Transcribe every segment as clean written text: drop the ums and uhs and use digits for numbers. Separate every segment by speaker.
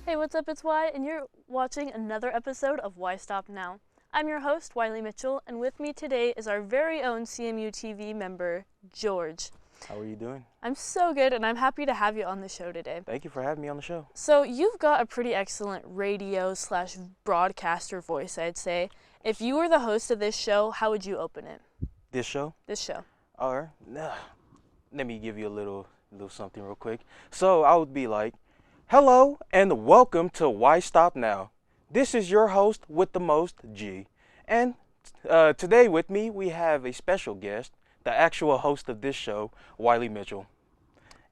Speaker 1: Hey, what's up? It's Y, and you're watching another episode of Why Stop Now. I'm your host, Wiley Mitchell, and with me today is our very own CMU TV member, George.
Speaker 2: How are you doing?
Speaker 1: I'm so good, and I'm happy to have you on the show today.
Speaker 2: Thank you for having me on the show.
Speaker 1: So you've got a pretty excellent radio/broadcaster voice, I'd say. If you were the host of this show, how would you open it?
Speaker 2: This show?
Speaker 1: This show.
Speaker 2: All right. Let me give you a little something real quick. So I would be like, hello and welcome to Why Stop Now. This is your host with the most, G. And today with me, we have a special guest, the actual host of this show, Wiley Mitchell.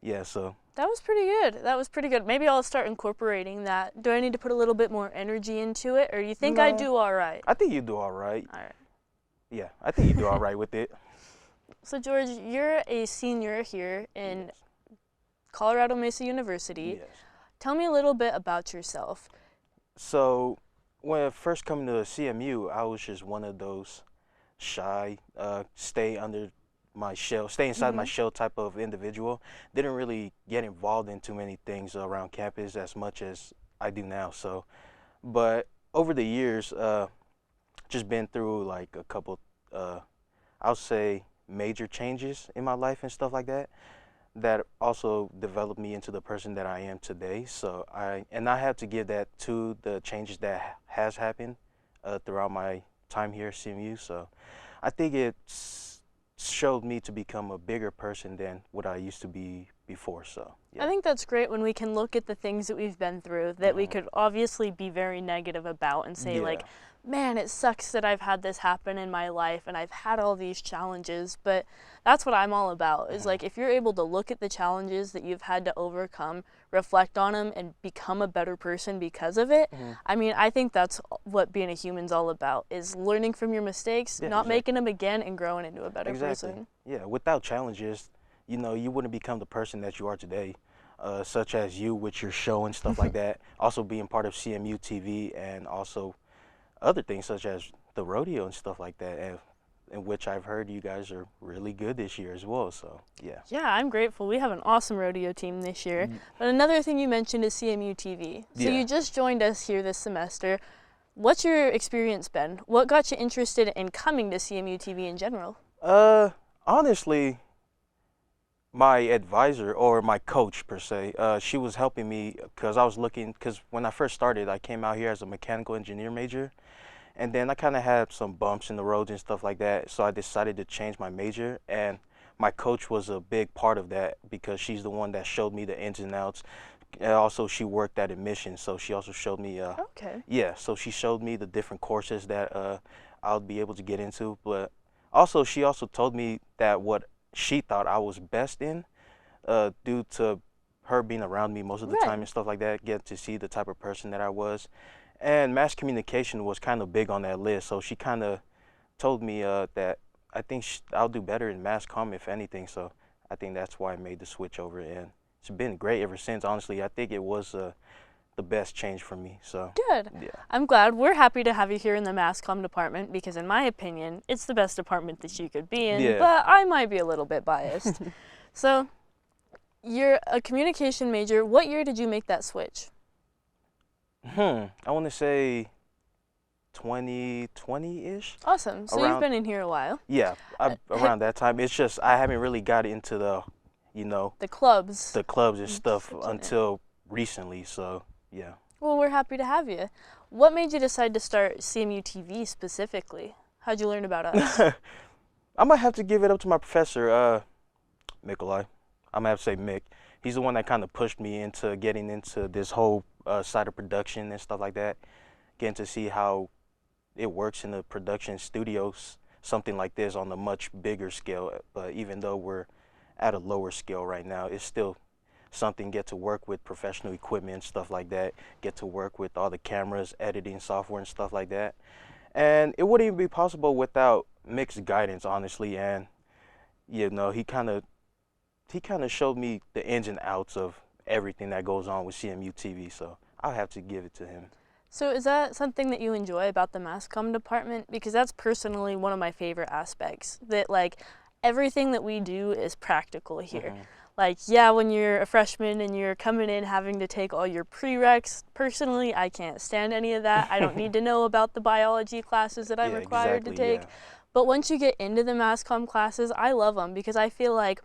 Speaker 2: Yeah, so.
Speaker 1: That was pretty good. That was pretty good. Maybe I'll start incorporating that. Do I need to put a little bit more energy into it, or do you think I do all right?
Speaker 2: I think you do all right.
Speaker 1: All right.
Speaker 2: Yeah, I think you do all right with it.
Speaker 1: So, George, you're a senior here in Colorado Mesa University.
Speaker 2: Yes.
Speaker 1: Tell me a little bit about yourself.
Speaker 2: So, when I first come to CMU, I was just one of those shy, stay under my shell, stay inside my shell type of individual. Didn't really get involved in too many things around campus as much as I do now. So, but over the years, just been through like a couple, I'll say major changes in my life and stuff like that, that also developed me into the person that I am today. So I have to give that to the changes that has happened throughout my time here at CMU. So I think it's showed me to become a bigger person than what I used to be before. So yeah.
Speaker 1: I think that's great when we can look at the things that we've been through that we could obviously be very negative about and say like, man, it sucks that I've had this happen in my life and I've had all these challenges, but that's what I'm all about is like if you're able to look at the challenges that you've had to overcome, reflect on them, and become a better person because of it. I mean, I think that's what being a human's all about, is learning from your mistakes, not making them again, and growing into a better person.
Speaker 2: Yeah, without challenges, you know, you wouldn't become the person that you are today, such as you with your show and stuff like that, also being part of CMU TV, and also other things such as the rodeo and stuff like that, and in which I've heard you guys are really good this year as well. So yeah.
Speaker 1: Yeah, I'm grateful. We have an awesome rodeo team this year. But another thing you mentioned is CMU TV. So you just joined us here this semester. What's your experience been? What got you interested in coming to CMU TV in general?
Speaker 2: Honestly, my advisor, or my coach per se, she was helping me because I was looking, because when I first started, I came out here as a mechanical engineer major, and then I kind of had some bumps in the roads and stuff like that, so I decided to change my major, and my coach was a big part of that because she's the one that showed me the ins and outs. And also, she worked at admissions, so she also showed me, yeah, so she showed me the different courses that I'll be able to get into, but also she also told me that what she thought I was best in, due to her being around me most of the time and stuff like that, get to see the type of person that I was. And mass communication was kind of big on that list, so she kind of told me that I think I'll do better in mass comm if anything, so I think that's why I made the switch over, and it's been great ever since. Honestly, I think it was the best change for me. So
Speaker 1: good. Yeah. I'm glad. We're happy to have you here in the mass comm department because in my opinion, it's the best department that you could be in, but I might be a little bit biased. So you're a communication major. What year did you make that switch?
Speaker 2: I want to say 2020-ish.
Speaker 1: Awesome. So you've been in here a while.
Speaker 2: Yeah, around that time. It's just I haven't really got into the, you know,
Speaker 1: the clubs
Speaker 2: and stuff until recently, so yeah.
Speaker 1: Well, we're happy to have you. What made you decide to start CMU TV specifically? How'd you learn about us?
Speaker 2: I might have to give it up to my professor, Nikolai. I'm gonna have to say Mick. He's the one that kind of pushed me into getting into this whole side of production and stuff like that, getting to see how it works in the production studios, something like this on a much bigger scale. But even though we're at a lower scale right now, it's still something, get to work with professional equipment and stuff like that, get to work with all the cameras, editing software and stuff like that. And it wouldn't even be possible without Mick's guidance, honestly. And you know, he kind of showed me the ins and outs of everything that goes on with CMU TV, so I'll have to give it to him.
Speaker 1: So is that something that you enjoy about the mass comm department? Because that's personally one of my favorite aspects, that like everything that we do is practical here. Like, yeah, when you're a freshman and you're coming in having to take all your prereqs, personally, I can't stand any of that. I don't need to know about the biology classes that I'm
Speaker 2: Yeah,
Speaker 1: required to
Speaker 2: exactly.
Speaker 1: take.
Speaker 2: Yeah.
Speaker 1: But once you get into the mass comm classes, I love them because I feel like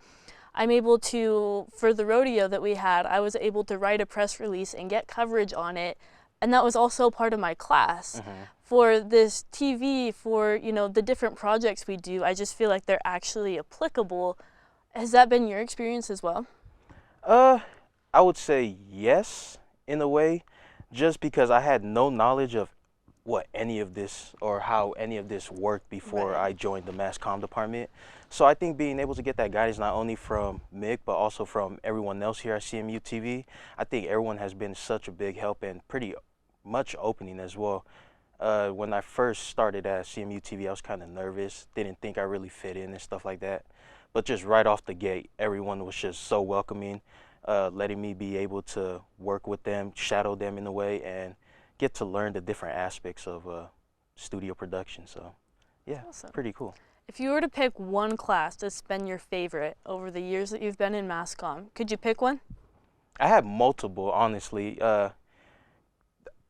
Speaker 1: I'm able to, for the rodeo that we had, I was able to write a press release and get coverage on it. And that was also part of my class. For this TV, for, you know, the different projects we do, I just feel like they're actually applicable. Has that been your experience as well?
Speaker 2: I would say yes, in a way, just because I had no knowledge of what any of this or how any of this worked before
Speaker 1: Right.
Speaker 2: I joined the mass comm department. So I think being able to get that guidance not only from Mick but also from everyone else here at CMU TV, I think everyone has been such a big help and pretty much opening as well. When I first started at CMU TV, I was kind of nervous, didn't think I really fit in and stuff like that. But just right off the gate, everyone was just so welcoming, letting me be able to work with them, shadow them in a way, and get to learn the different aspects of studio production. So, yeah,
Speaker 1: Awesome.
Speaker 2: pretty cool.
Speaker 1: If you were to pick one class that's been your favorite over the years that you've been in mass comm, could you pick one?
Speaker 2: I have multiple, honestly.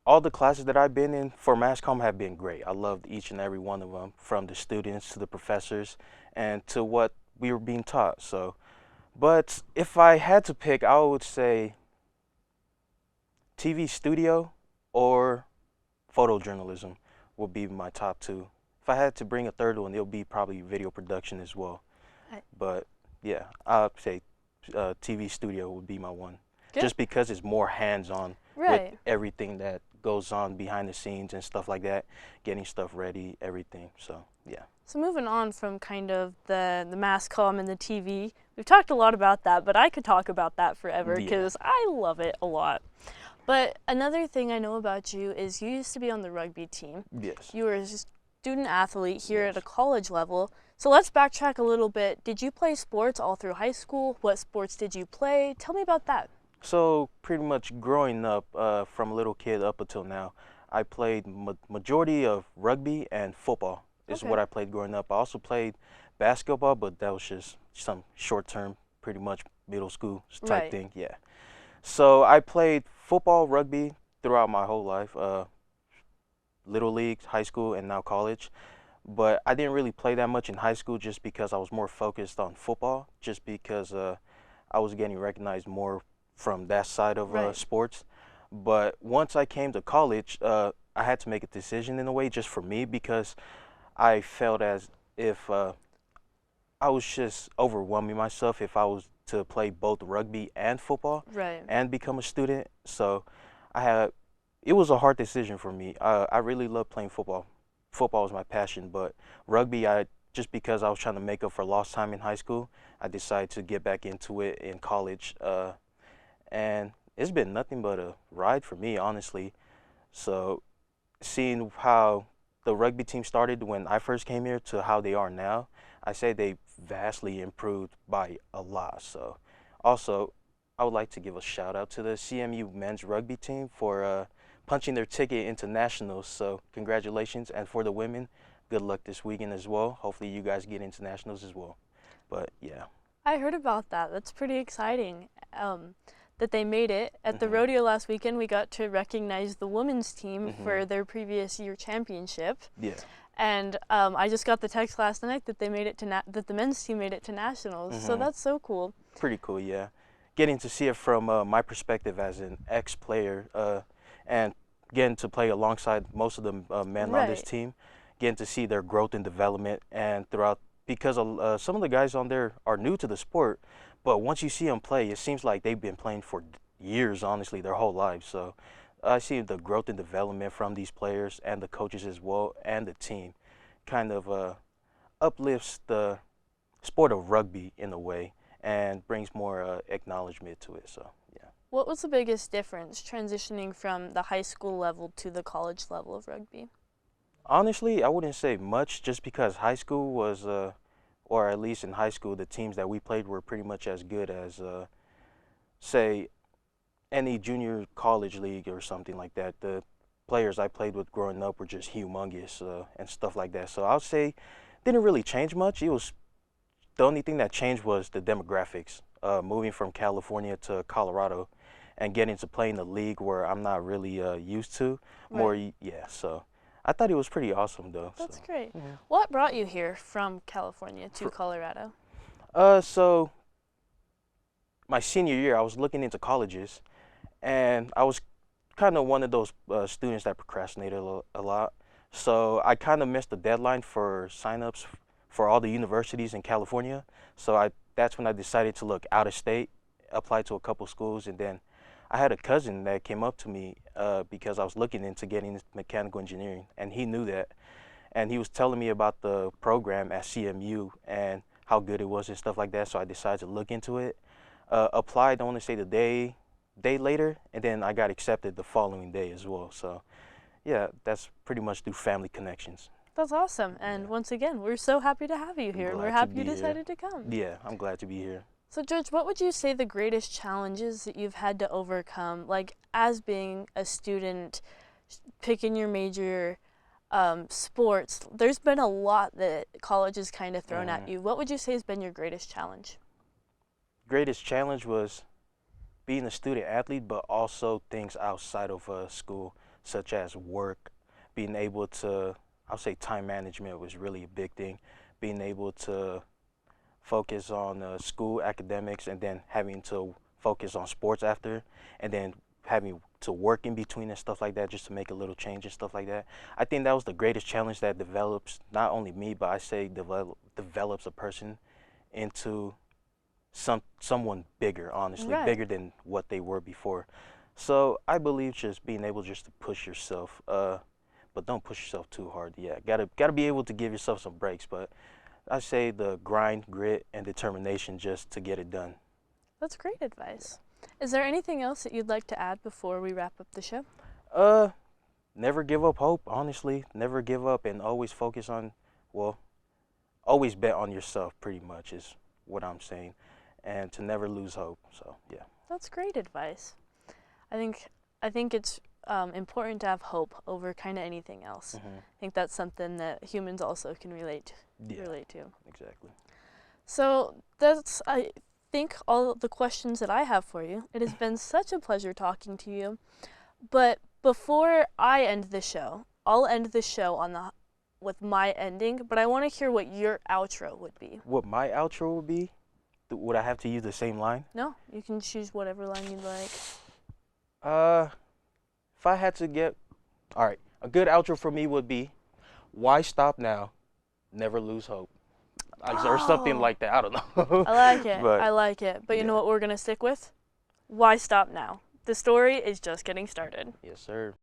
Speaker 2: All the classes that I've been in for mass comm have been great. I loved each and every one of them, from the students to the professors and to what we were being taught. So, but if I had to pick, I would say TV studio or photojournalism would be my top two. If I had to bring a third one, it would be probably video production as well. But yeah, I'd say TV studio would be my one.
Speaker 1: Good.
Speaker 2: Just because it's more hands-on
Speaker 1: Right.
Speaker 2: with everything that goes on behind the scenes and stuff like that, getting stuff ready, everything. So yeah.
Speaker 1: So moving on from kind of the mass comm and the TV, we've talked a lot about that, but I could talk about that forever because I love it a lot. But another thing I know about you is you used to be on the rugby team.
Speaker 2: Yes.
Speaker 1: You were a student athlete here at a college level. So let's backtrack a little bit. Did you play sports all through high school? What sports did you play? Tell me about that.
Speaker 2: So pretty much growing up, from a little kid up until now, I played majority of rugby and football is what I played growing up. I also played basketball, but that was just some short term, pretty much middle school type thing. Yeah. So I played football, rugby throughout my whole life, little league, high school, and now college. But I didn't really play that much in high school just because I was more focused on football, just because I was getting recognized more from that side of sports. But once I came to college, I had to make a decision in a way just for me because I felt as if I was just overwhelming myself if I was to play both rugby and football and become a student. So it was a hard decision for me. I really love playing football. Football was my passion, but rugby, just because I was trying to make up for lost time in high school, I decided to get back into it in college. And it's been nothing but a ride for me, honestly. So seeing how the rugby team started when I first came here to how they are now, I say they vastly improved by a lot. So also, I would like to give a shout out to the CMU men's rugby team for punching their ticket into nationals. So congratulations. And for the women, good luck this weekend as well. Hopefully you guys get into nationals as well. But yeah.
Speaker 1: I heard about that. That's pretty exciting. That they made it. At the rodeo last weekend, we got to recognize the women's team for their previous year championship.
Speaker 2: Yeah.
Speaker 1: And I just got the text last night that they made it to that the men's team made it to nationals. So that's so cool.
Speaker 2: Pretty cool, yeah. Getting to see it from my perspective as an ex-player, and getting to play alongside most of the men on this team, getting to see their growth and development, and throughout, because some of the guys on there are new to the sport, but once you see them play, it seems like they've been playing for years, honestly, their whole lives. So I see the growth and development from these players and the coaches as well, and the team kind of uplifts the sport of rugby in a way and brings more acknowledgement to it. So yeah.
Speaker 1: What was the biggest difference transitioning from the high school level to the college level of rugby?
Speaker 2: Honestly, I wouldn't say much, just because high school was, or at least in high school, the teams that we played were pretty much as good as, say, any junior college league or something like that. The players I played with growing up were just humongous and stuff like that. So I would say didn't really change much. It was the only thing that changed was the demographics moving from California to Colorado and getting to play in a league where I'm not really used to.
Speaker 1: Right.
Speaker 2: Yeah, so I thought it was pretty awesome though.
Speaker 1: That's
Speaker 2: So.
Speaker 1: great.
Speaker 2: Mhm.
Speaker 1: What brought you here from California to Colorado?
Speaker 2: So my senior year, I was looking into colleges, and I was kind of one of those students that procrastinated a lot. So I kind of missed the deadline for signups for all the universities in California. So that's when I decided to look out of state, apply to a couple schools, and then I had a cousin that came up to me because I was looking into getting into mechanical engineering, and he knew that, and he was telling me about the program at CMU and how good it was and stuff like that. So I decided to look into it. Applied, I want to say the day later, and then I got accepted the following day as well. So yeah, that's pretty much through family connections.
Speaker 1: That's awesome. And once again, we're so happy to have you here, and we're happy you decided to come.
Speaker 2: Yeah, I'm glad to be here.
Speaker 1: So George, what would you say the greatest challenges that you've had to overcome, like as being a student, picking your major, sports? There's been a lot that college has kind of thrown at you. What would you say has been your greatest challenge?
Speaker 2: Greatest challenge was being a student athlete, but also things outside of school, such as work, being able to, I'll say time management was really a big thing, being able to focus on school academics and then having to focus on sports after, and then having to work in between and stuff like that just to make a little change and stuff like that. I think that was the greatest challenge that develops not only me, but I say develops a person into someone bigger, honestly,
Speaker 1: Right.
Speaker 2: bigger than what they were before. So I believe just being able just to push yourself, but don't push yourself too hard. Yeah, gotta be able to give yourself some breaks. But I say the grind, grit, and determination just to get it done.
Speaker 1: That's great advice. Is there anything else that you'd like to add before we wrap up the show?
Speaker 2: Never give up hope. Honestly, never give up, and always focus on, well, always bet on yourself. Pretty much is what I'm saying, and to never lose hope. So yeah.
Speaker 1: That's great advice. I think it's important to have hope over kind of anything else. I think that's something that humans also can relate to.
Speaker 2: Exactly.
Speaker 1: So that's, I think, all the questions that I have for you. It has been such a pleasure talking to you. But before I end the show, I'll end the show with my ending, but I want to hear what your outro would be.
Speaker 2: What my outro would be? Would I have to use the same line?
Speaker 1: No, you can choose whatever line you'd like.
Speaker 2: If I had to get, all right, a good outro for me would be, why stop now? Never lose hope. Or something like that. I don't know.
Speaker 1: I like it.
Speaker 2: But,
Speaker 1: I like it. But you know what we're going to stick with? Why stop now? The story is just getting started.
Speaker 2: Yes, sir.